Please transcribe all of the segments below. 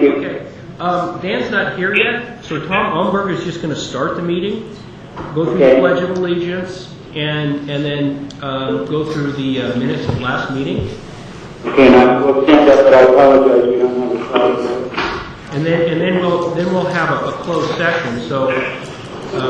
you. Okay. Dan's not here yet, so Tom Umberg is just going to start the meeting, go through the Pledge of Allegiance, and then go through the minutes of last meeting. Okay, now we'll stand up, but I apologize, we don't have a slide. And then we'll have a closed session. So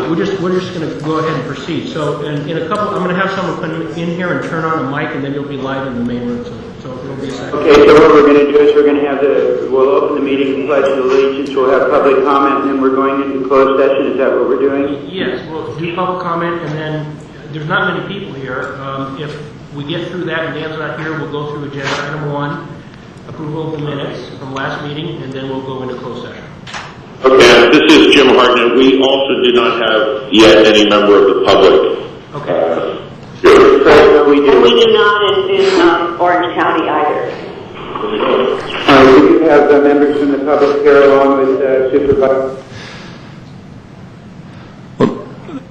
we're just going to go ahead and proceed. So in a couple, I'm going to have someone come in here and turn on a mic, and then you'll be live in the main room. So it'll be a second. Okay, so what we're going to do is we'll open the meeting, Pledge of Allegiance, we'll have public comment, and then we're going into closed session. Is that what we're doing? Yes, we'll do public comment, and then there's not many people here. If we get through that and Dan's not here, we'll go through agenda item 1, approval of the minutes from last meeting, and then we'll go into closed session. Okay, this is Jim Hartnett. We also do not have yet any member of the public. Okay. We do. And we do not in Orange County either. We do have members from the public here along with Supervisor.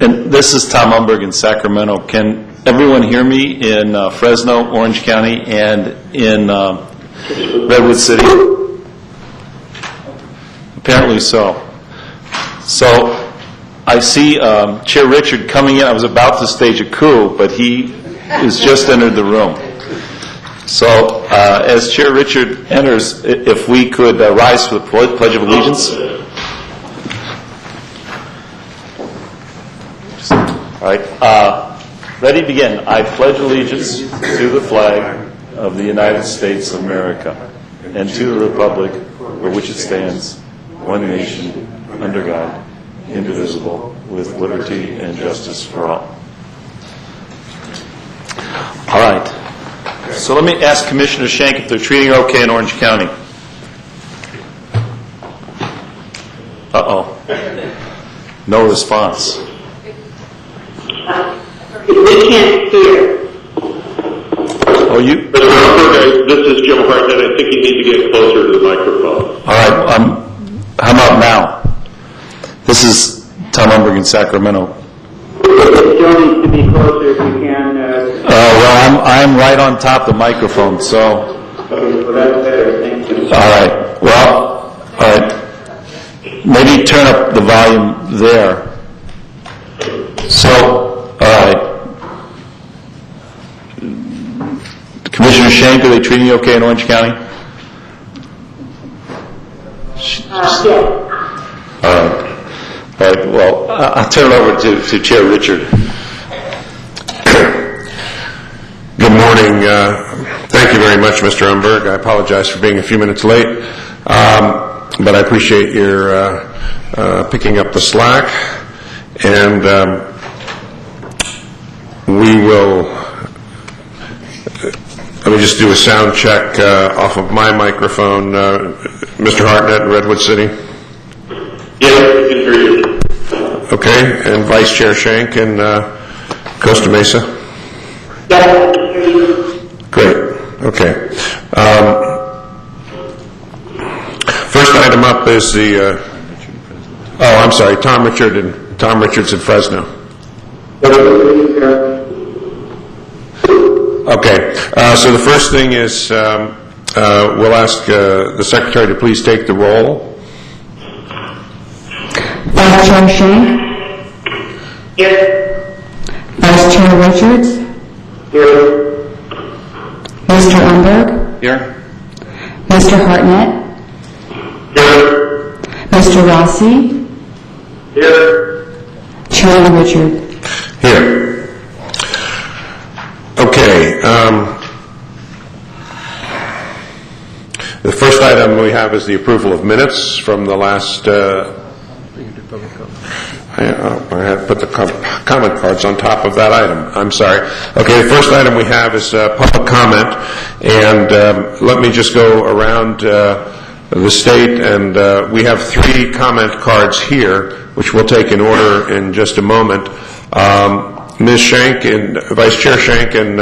And this is Tom Umberg in Sacramento. Can everyone hear me in Fresno, Orange County, and in Redwood City? Apparently so. So I see Chair Richard coming in. I was about to stage a coup, but he has just entered the room. So as Chair Richard enters, if we could rise for the Pledge of Allegiance. All right. Ready, begin. I pledge allegiance to the flag of the United States of America and to the republic for which it stands, one nation, under God, indivisible, with liberty and justice for all. All right. So let me ask Commissioner Schenck if they're treating her okay in Orange County. Uh-oh. No response. We can't hear. Oh, you? Mr. Umberg, this is Jim Hartnett. I think you need to get closer to the microphone. All right. How about now? This is Tom Umberg in Sacramento. It still needs to be closer if you can. Well, I'm right on top of the microphone, so. Okay, well that's better. Thank you. All right. Well, all right. Maybe turn up the volume there. So, all right. Commissioner Schenck, are they treating you okay in Orange County? Yes. All right. All right. Well, I'll turn it over to Chair Richard. Good morning. Thank you very much, Mr. Umberg. I apologize for being a few minutes late, but I appreciate your picking up the slack. And we will. Let me just do a sound check off of my microphone. Mr. Hartnett in Redwood City? Yes, we can hear you. Okay. And Vice Chair Schenck in Costa Mesa? Yes, we can hear you. Great. Okay. First item up is the... I'm sorry, Tom Richards in Fresno. Okay. So the first thing is we'll ask the Secretary to please take the roll. Vice Chair Schenck? Here. Vice Chair Richards? Here. Mr. Umberg? Here. Mr. Hartnett? Here. Mr. Rossi? Here. Chairman Richard? Here. Okay. The first item we have is the approval of minutes from the last... I had put the comment cards on top of that item. I'm sorry. Okay, the first item we have is public comment, and let me just go around the state, and we have 3 comment cards here, which we'll take in order in just a moment. Ms. Schenck and Vice Chair Schenck in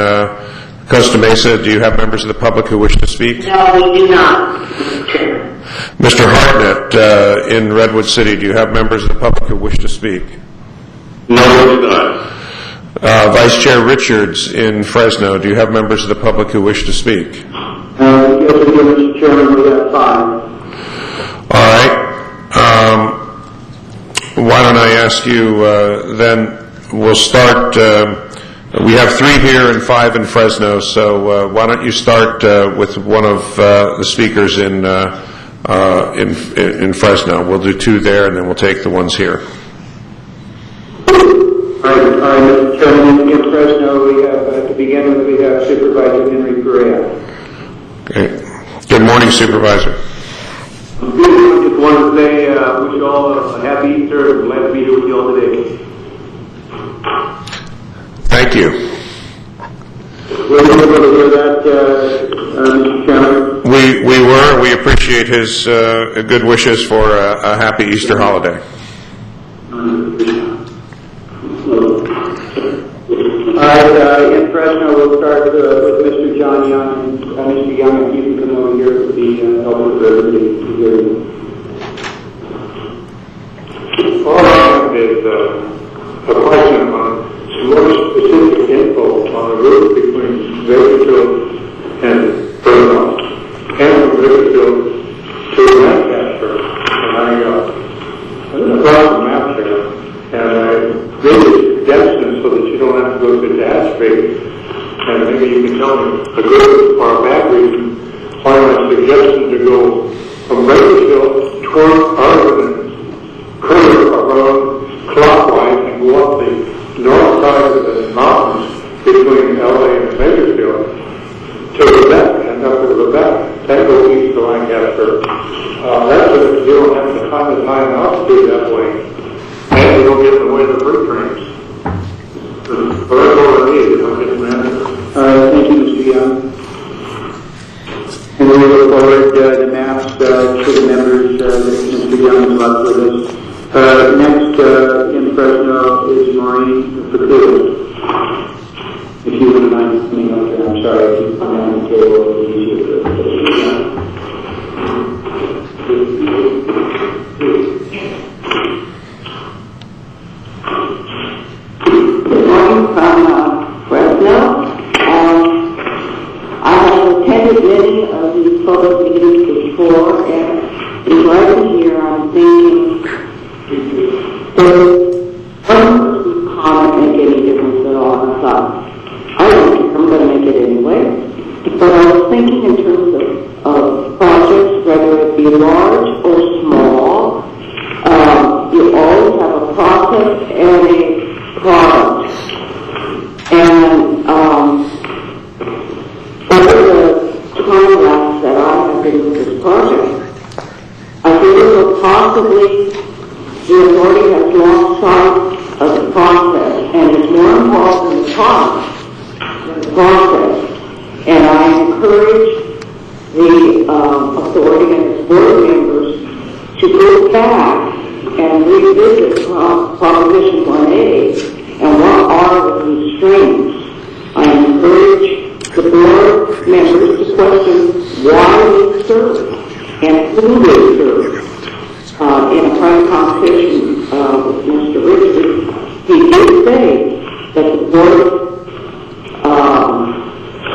Costa Mesa, do you have members of the public who wish to speak? No, we do not. Mr. Hartnett in Redwood City, do you have members of the public who wish to speak? No, we do not. Vice Chair Richards in Fresno, do you have members of the public who wish to speak? Yes, we do, Mr. Chairman, we have 5. ask you then, we'll start, we have 3 here and 5 in Fresno, so why don't you start with one of the speakers in Fresno. We'll do 2 there, and then we'll take the ones here. All right, Mr. Chairman, in Fresno, we have, to begin with, we have Supervisor Henry Correa. Okay. Good morning, Supervisor. Just wanted to say, wish you all a happy Easter. Glad to be here with you all today. Thank you. Were you able to hear that, Mr. Chairman? We were. We appreciate his good wishes for a happy Easter holiday. All right, in Fresno, we'll start with Mr. John Young. Mr. Young, if you can come over here to be helpful for everybody to hear you. All I have is a question on some more specific info on the route between Bakersfield and Fresno, and from Bakersfield to Lancaster. And I brought the map there, and I made it suggestions so that you don't have to go to that street. And maybe you can tell me a good or a bad reason why my suggestion to go from Bakersfield toward Arlington, curve around clockwise and go up the north side of the mountains between LA and Bakersfield to Quebec and up to Quebec, then go east to Lancaster. That's what you don't have to find the time out to do that way. And you don't get in the way of the freight trains. So that's all I need. I'll get an answer. All right, thank you, Mr. Young. And we look forward the maps to the members that Mr. Young has left with us. Next in Fresno is Maureen Facuda. If you wouldn't mind coming up there, I'm sorry, if you come down the table, it's easier to Good morning from Fresno. I have attended many of these public meetings before, and right here I'm thinking, does one person's comment make any difference at all? I thought, I don't think I'm going to make it anyway. But I was thinking in terms of projects, whether it be large or small, you always have a process and a product. And over the time lapse that I have been with this project, I think it will possibly the authority has lost sight of the process and is more involved in the product than the process. And I encourage the authority and its board members to go back and revisit Proposition 1A and what are the constraints. I encourage the board members to question why they serve and who they serve. In a private conversation with Mr. Richard, he did say that the board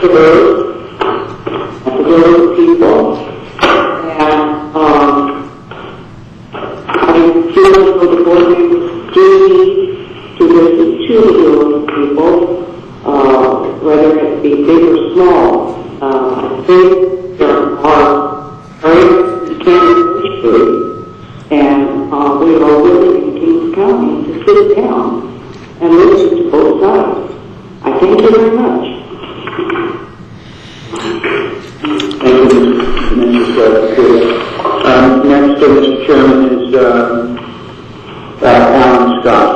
serves at the will of people, and I feel as though the board members do need to listen to the will of people, whether it be big or small. I think there are areas that can't be pushed, and we are willing in Kings County to sit down and listen to both sides. I thank you very much. Thank you, Mr. Next, Mr. Chairman, is Alan Scott.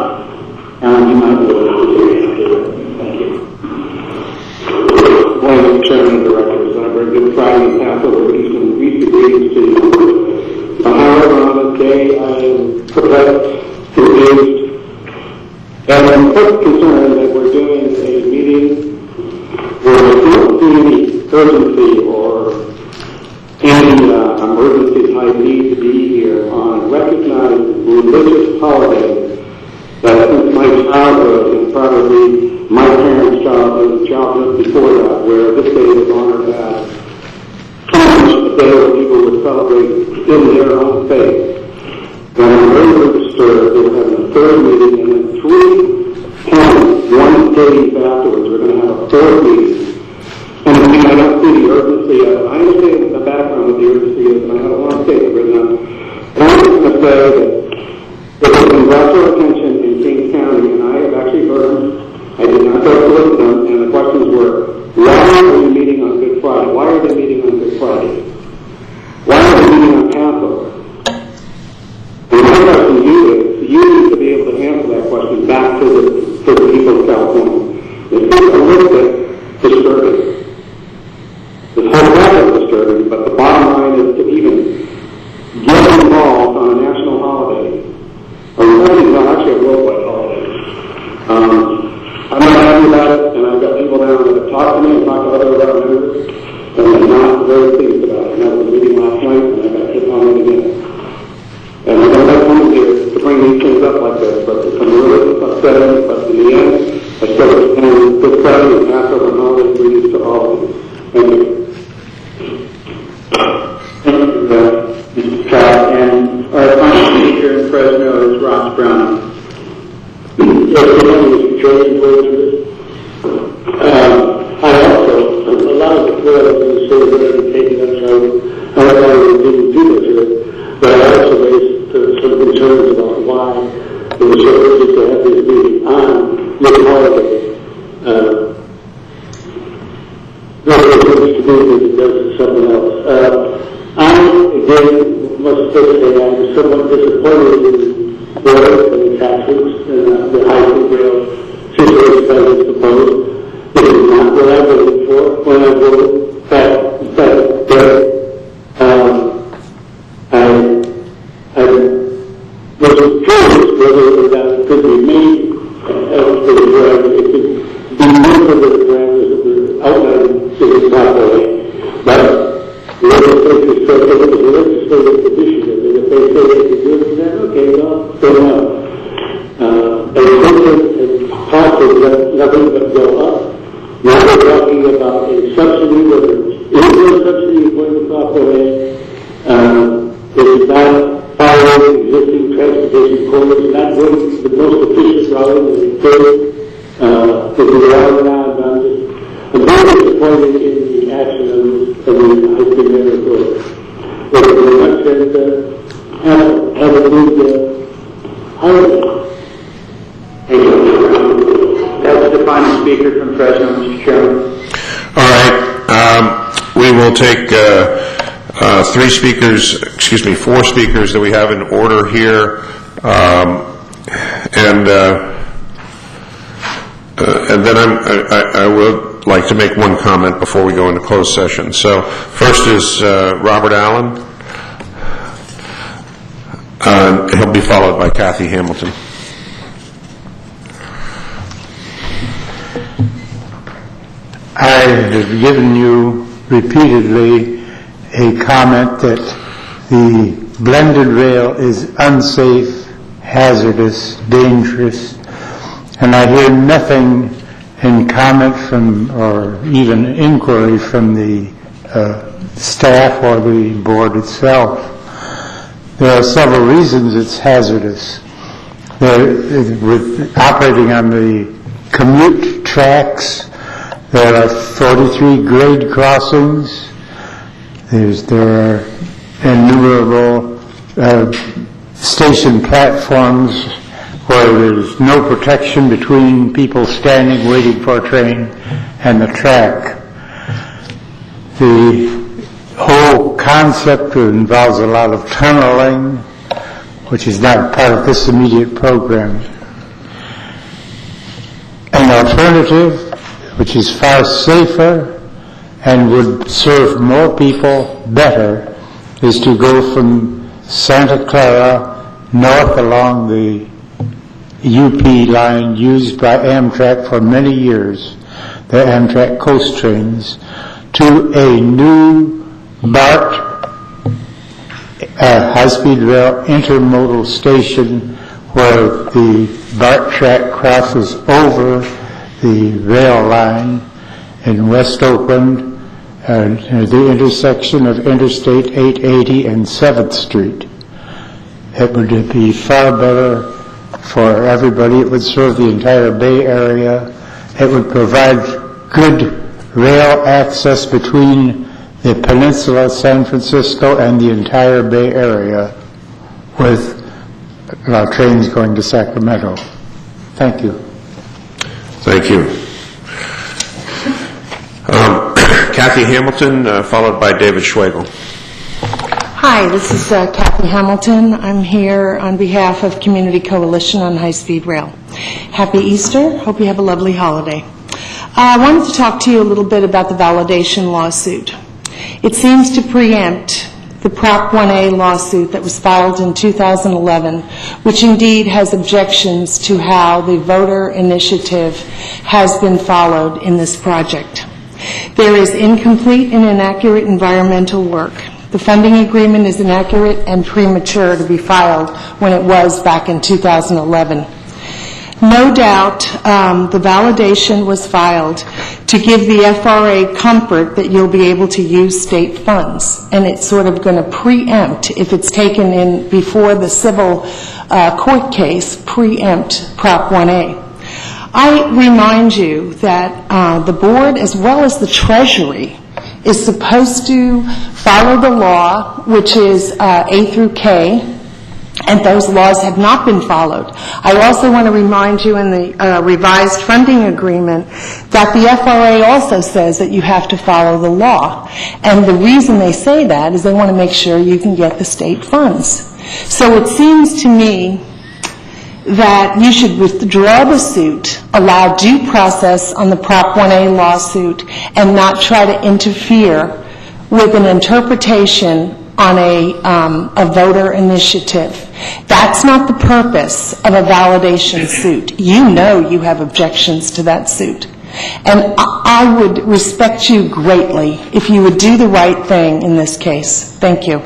Alan, you might be able to do it. Thank you. One of the chairman and directors, and I bring Good Friday and Passover Easter greetings to you. However, on this day, I am perplexed, confused, and I'm quite concerned that we're doing a meeting where we don't see any urgency or any emergency type need to be here on a recognized religious holiday that since my childhood and probably my parents' childhood before that, where this day was honored as a day where people would celebrate in their own faith. And I'm very disturbed that we have an third meeting, and then 3 counties, 1 days afterwards, we're going to have a 4th meeting. And I don't see the urgency of it. I understand the background of the urgency is, and I have a long statement written up. But I'm just going to say that there has been brought to our attention in Kings County, and I have actually heard them. I did not go to listen to them, and the questions were, why are you meeting on Good Friday? Why are they meeting on Good Friday? Why are they meeting on Passover? And my question to you is, you need to be able to answer that question back to the people of California. It's a little bit disturbing. This whole process is disturbing, but the bottom line is to even get involved on a national holiday, or actually a worldwide holiday. I'm not happy about it, and I've got people now that have talked to me and talked to other members, and I'm not very pleased about it. And that was a meeting last night, and I got hit on it again. And I don't have time here to bring these things up like this, but it's a little upsetting, but in the end, I still understand Good Friday and Passover and holiday greetings to all of you. Thank you. Thank you, Mr. Scott. And our final speaker in Fresno is Ross Brown. Yes, Mr. Chairman, I also, a lot of the players in the city that have taken us out, I don't know if we didn't do this here, but I also raised some concerns about why it was so urgent to have this meeting on this holiday. Not as much to do as it does to something else. I, again, must say I'm somewhat disappointed in the taxes, the high school rail situation that is proposed. This is not what I voted for when I voted back there. I was curious whether that could be made it could be moved for the parameters that were outlined in the properly. But the legislature said that it was a legislative initiative, and if they say they can do it, then okay, well, fair enough. And costs have nothing but go up. Now we're talking about a subsidy, whether it is a subsidy going the proper way. It is not following existing transportation corridors, not going the most efficient route that it could. If we allow it on, I'm very disappointed in the action of the high school rail authority. Thank you very much, and have a good holiday. Thank you. That's the final speaker from Fresno, Mr. Chairman. All right. We will take 4 speakers that we have in order here, and then I would like to make one comment before we go into closed session. So first is Robert Allen. He'll be followed by Kathy Hamilton. I have given you repeatedly a comment that the blended rail is unsafe, hazardous, dangerous, and I hear nothing in comment from, or even inquiry from the staff or the board itself. There are several reasons it's hazardous. With operating on the commute tracks, there are 43 grade crossings. There are innumerable station platforms where there's no protection between people standing waiting for a train and the track. The whole concept involves a lot of tunneling, which is not part of this immediate program. An alternative, which is far safer and would serve more people better, is to go from Santa Clara north along the UP line used by Amtrak for many years, the Amtrak coast trains, to a new BART high-speed rail intermodal station where the BART track crosses over the rail line in West Oakland at the intersection of Interstate 880 and 7th Street. It would be far better for everybody. It would serve the entire Bay Area. It would provide good rail access between the peninsula of San Francisco and the entire Bay Area with trains going to Sacramento. Thank you. Thank you. Kathy Hamilton, followed by David Schwegel. Hi, this is Kathy Hamilton. I'm here on behalf of Community Coalition on High-Speed Rail. Happy Easter. Hope you have a lovely holiday. I wanted to talk to you a little bit about the validation lawsuit. It seems to preempt the Prop 1A lawsuit that was filed in 2011, which indeed has objections to how the voter initiative has been followed in this project. There is incomplete and inaccurate environmental work. The funding agreement is inaccurate and premature to be filed when it was back in 2011. No doubt the validation was filed to give the FRA comfort that you'll be able to use state funds, and it's sort of going to preempt, if it's taken in before the civil court case, preempt Prop 1A. I remind you that the board, as well as the Treasury, is supposed to follow the law, which is A through K, and those laws have not been followed. I also want to remind you in the revised funding agreement that the FRA also says that you have to follow the law. And the reason they say that is they want to make sure you can get the state funds. So it seems to me that you should withdraw the suit, allow due process on the Prop 1A lawsuit, and not try to interfere with an interpretation on a voter initiative. That's not the purpose of a validation suit. You know you have objections to that suit. And I would respect you greatly if you would do the right thing in this case. Thank you.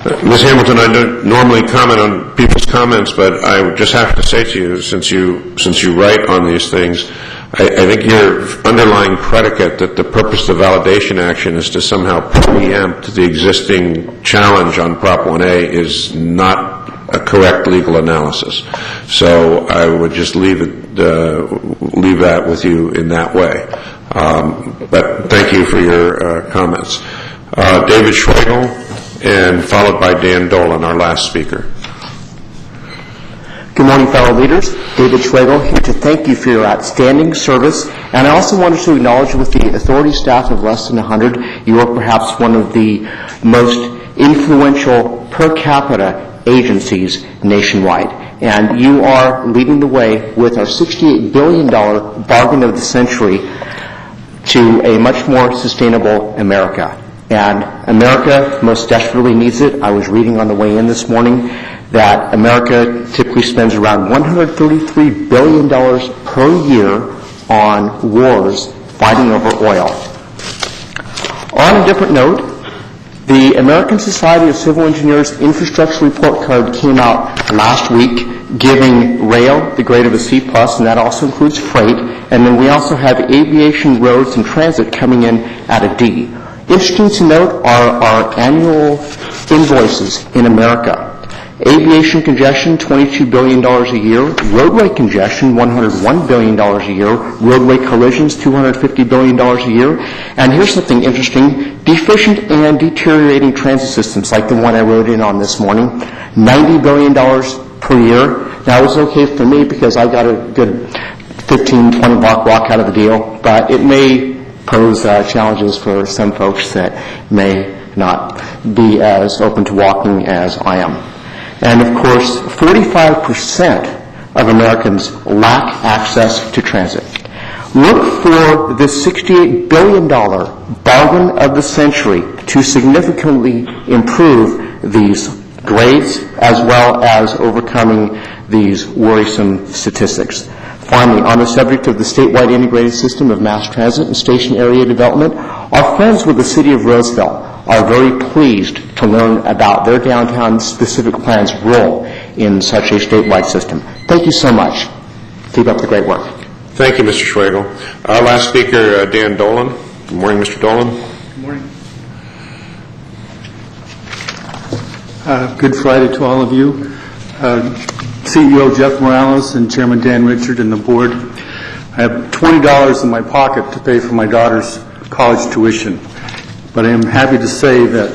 Ms. Hamilton, I don't normally comment on people's comments, but I would just have to say to you, since you write on these things, I think your underlying predicate that the purpose of the validation action is to somehow preempt the existing challenge on Prop 1A is not a correct legal analysis. So I would just leave that with you in that way. But thank you for your comments. David Schwegel, and followed by Dan Dolan, our last speaker. Good morning, fellow leaders. David Schwegel here to thank you for your outstanding service. And I also wanted to acknowledge with the authority staff of less than 100, you are perhaps one of the most influential per capita agencies nationwide. And you are leading the way with our $68 billion bargain of the century to a much more sustainable America. And America most desperately needs it. I was reading on the way in this morning that America typically spends around $133 billion per year on wars fighting over oil. On a different note, the American Society of Civil Engineers Infrastructure Report Card came out last week, giving rail the grade of a C+, and that also includes freight. And then we also have aviation, roads, and transit coming in at a D. Interesting to note are our annual invoices in America. Aviation congestion, $22 billion a year. Roadway congestion, $101 billion a year. Roadway collisions, $250 billion a year. And here's something interesting. Deficient and deteriorating transit systems, like the one I wrote in on this morning, $90 billion per year. Now, it was okay for me because I got a good 15, 20 block walk out of the deal, but it may pose challenges for some folks that may not be as open to walking as I am. And of course, 45% of Americans lack access to transit. Look for this $68 billion bargain of the century to significantly improve these grades as well as overcoming these worrisome statistics. Finally, on the subject of the statewide integrated system of mass transit and station area development, our friends with the City of Roseville are very pleased to learn about their downtown-specific plan's role in such a statewide system. Thank you so much. Keep up the great work. Thank you, Mr. Schwegel. Our last speaker, Dan Dolan. Good morning, Mr. Dolan. Good morning. Good Friday to all of you. CEO Jeff Morales and Chairman Dan Richard and the board. I have $20 in my pocket to pay for my daughter's college tuition, but I am happy to say that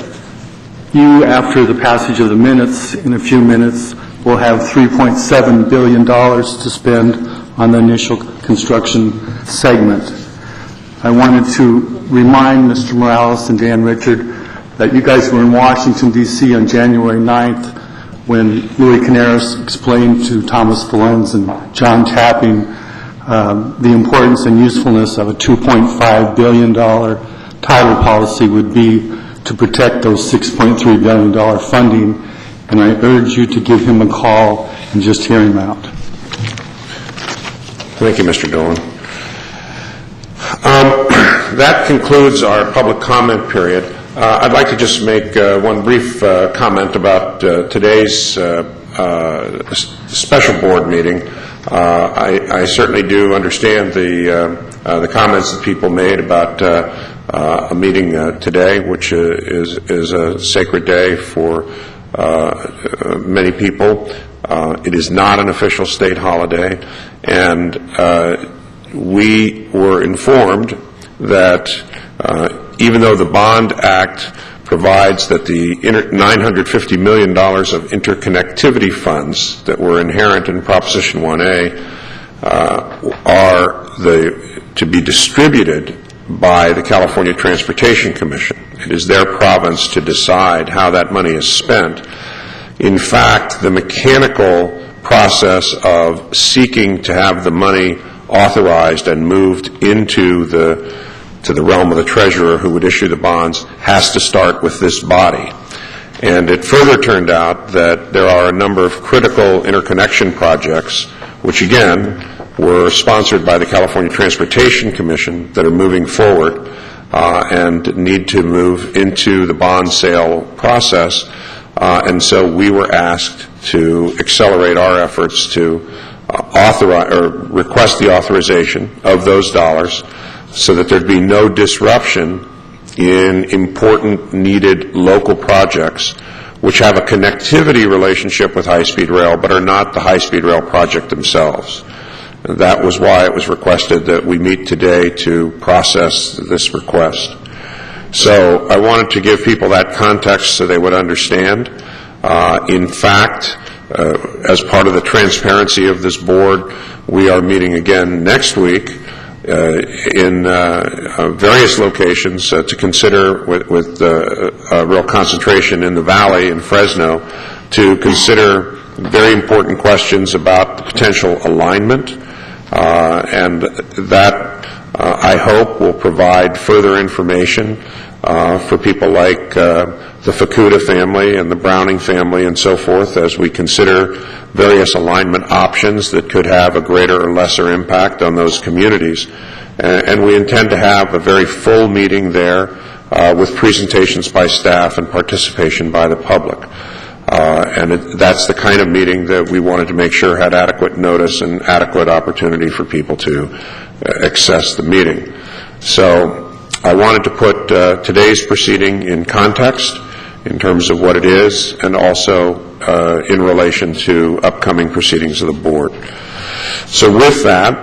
you, after the passage of the minutes in a few minutes, will have $3.7 billion to spend on the initial construction segment. I wanted to remind Mr. Morales and Dan Richard that you guys were in Washington, D.C. on January 9th when Louis Canaris explained to Thomas Valenz and John Tapping the importance and usefulness of a $2.5 billion title policy would be to protect those $6.3 billion funding, and I urge you to give him a call and just hear him out. Thank you, Mr. Dolan. That concludes our public comment period. I'd like to just make one brief comment about today's special board meeting. I certainly do understand the comments that people made about a meeting today, which is a sacred day for many people. It is not an official state holiday, and we were informed that even though the Bond Act provides that the $950 million of interconnectivity funds that were inherent in Proposition 1A are to be distributed by the California Transportation Commission. It is their province to decide how that money is spent. In fact, the mechanical process of seeking to have the money authorized and moved into the realm of the treasurer who would issue the bonds has to start with this body. And it further turned out that there are a number of critical interconnection projects, which again were sponsored by the California Transportation Commission, that are moving forward and need to move into the bond sale process. And so we were asked to accelerate our efforts to authorize or request the authorization of those dollars so that there'd be no disruption in important, needed local projects which have a connectivity relationship with high-speed rail but are not the high-speed rail project themselves. That was why it was requested that we meet today to process this request. So I wanted to give people that context so they would understand. In fact, as part of the transparency of this board, we are meeting again next week in various locations to consider, with a real concentration in the Valley, in Fresno, to consider very important questions about the potential alignment, and that, I hope, will provide further information for people like the Fukuda family and the Browning family and so forth, as we consider various alignment options that could have a greater or lesser impact on those communities. And we intend to have a very full meeting there with presentations by staff and participation by the public. And that's the kind of meeting that we wanted to make sure had adequate notice and adequate opportunity for people to access the meeting. So I wanted to put today's proceeding in context in terms of what it is, and also in relation to upcoming proceedings of the board. So with that,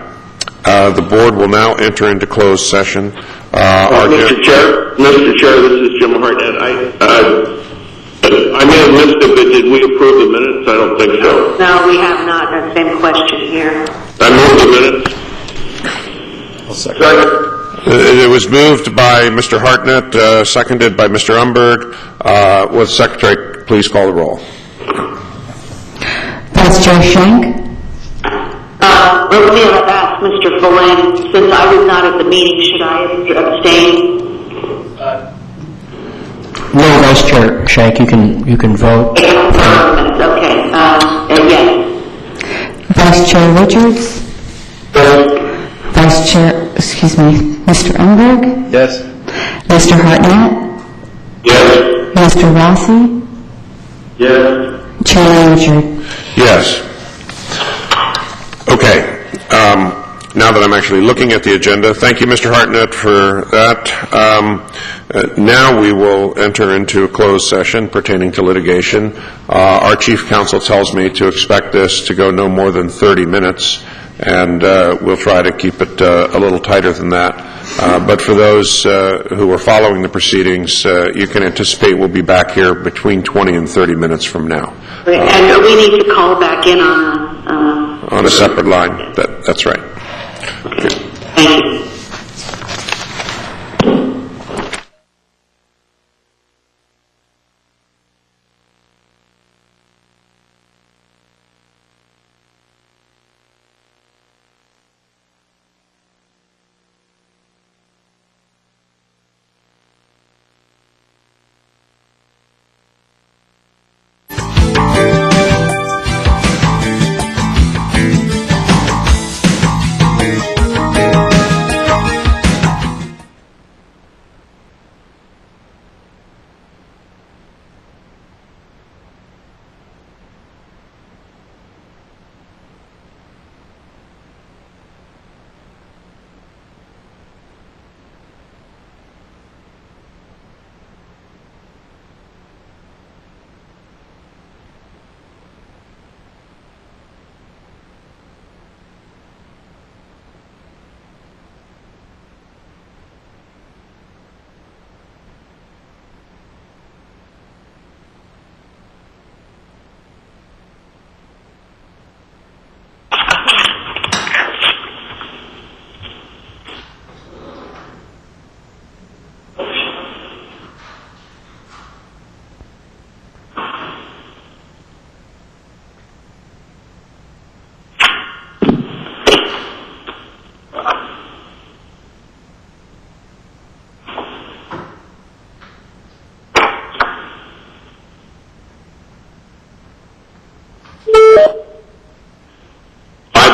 the board will now enter into closed session. Mr. Chair, this is Jim Hartnett. I may have missed it, but did we approve the minutes? I don't think so. No, we have not. That same question here. I move the minutes. I'll second. It was moved by Mr. Hartnett, seconded by Mr. Umberg. Will the Secretary please call the roll? Vice Chair Schenk. Let me ask Mr. Fullen, since I was not at the meeting, should I abstain? No, Vice Chair Schenk, you can vote. Okay. Yes. Vice Chair Richards. Vice Chair, Mr. Umberg. Yes. Mr. Hartnett. Yes. Mr. Rossi. Yes. Chairman Richard. Yes. Okay. now that I'm actually looking at the agenda. Thank you, Mr. Hartnett, for that. Now we will enter into a closed session pertaining to litigation. Our chief counsel tells me to expect this to go no more than 30 minutes, and we'll try to keep it a little tighter than that. But for those who are following the proceedings, you can anticipate we'll be back here between 20 and 30 minutes from now. And we need to call back in on a separate line. That's right. Okay. Thank you.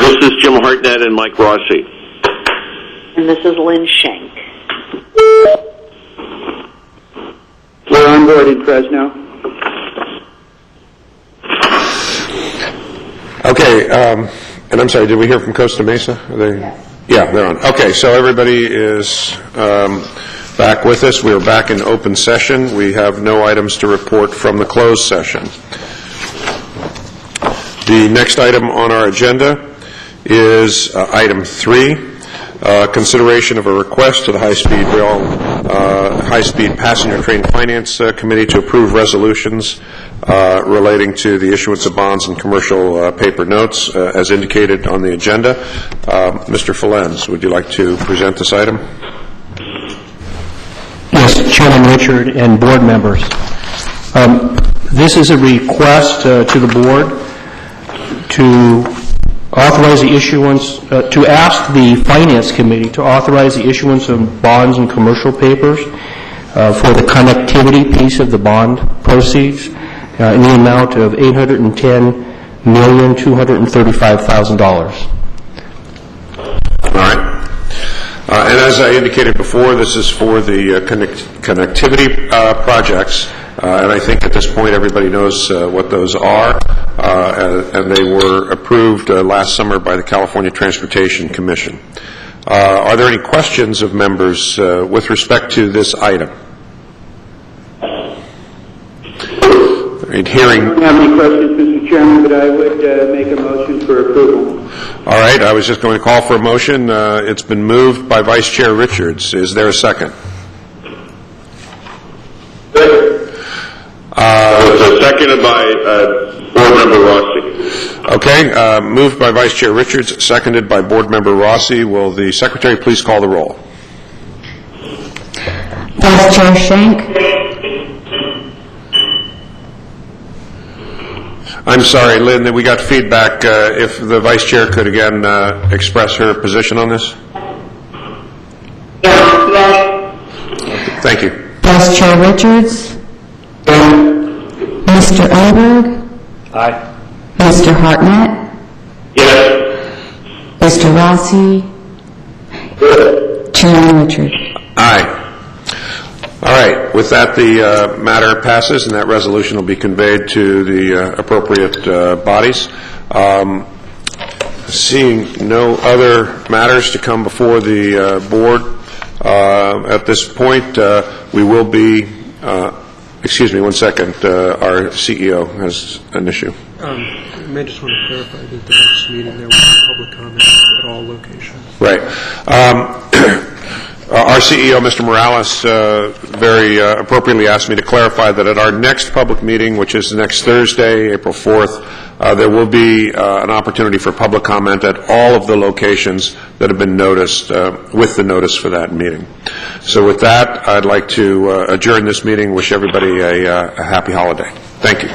This is Jim Hartnett and Mike Rossi. And this is Lynn Shank. We're on board in Fresno. Okay, and I'm sorry, did we hear from Costa Mesa? Are they? Yeah, they're on. Okay, so everybody is back with us. We're back in open session. We have no items to report from the closed session. The next item on our agenda is item 3, consideration of a request to the High-Speed Passenger Train Finance Committee to approve resolutions relating to the issuance of bonds and commercial paper notes, as indicated on the agenda. Mr. Falens, would you like to present this item? Yes, Chairman Richard and board members. This is a request to the board to authorize the issuance, to ask the Finance Committee to authorize the issuance of bonds and commercial papers for the connectivity piece of the bond proceeds in the amount of $810,235,000. All right. And as I indicated before, this is for the connectivity projects, and I think at this point everybody knows what those are, and they were approved last summer by the California Transportation Commission. Are there any questions of members with respect to this item? I don't have any questions, Mr. Chairman, but I would make a motion for approval. All right, I was just going to call for a motion. It's been moved by Vice Chair Richards. Is there a second? Seconded by Board Member Rossi. Okay, moved by Vice Chair Richards, seconded by Board Member Rossi. Will the Secretary please call the roll? Vice Chair Shank. I'm sorry, Lynn, we got feedback. If the Vice Chair could again express her position on this? Yes. Thank you. Vice Chair Richards. Mr. Oberg. Aye. Mr. Hartnett. Yes. Mr. Rossi. Chairman Richard. Aye. All right. With that, the matter passes, and that resolution will be conveyed to the appropriate bodies. Seeing no other matters to come before the board at this point, we will be, excuse me one second, our CEO has an issue. I may just want to clarify that at the next meeting there will be public comment at all locations. Right. Our CEO, Mr. Morales, very appropriately asked me to clarify that at our next public meeting, which is next Thursday, April 4th, there will be an opportunity for public comment at all of the locations that have been noticed with the notice for that meeting. So with that, I'd like to adjourn this meeting, wish everybody a happy holiday. Thank you.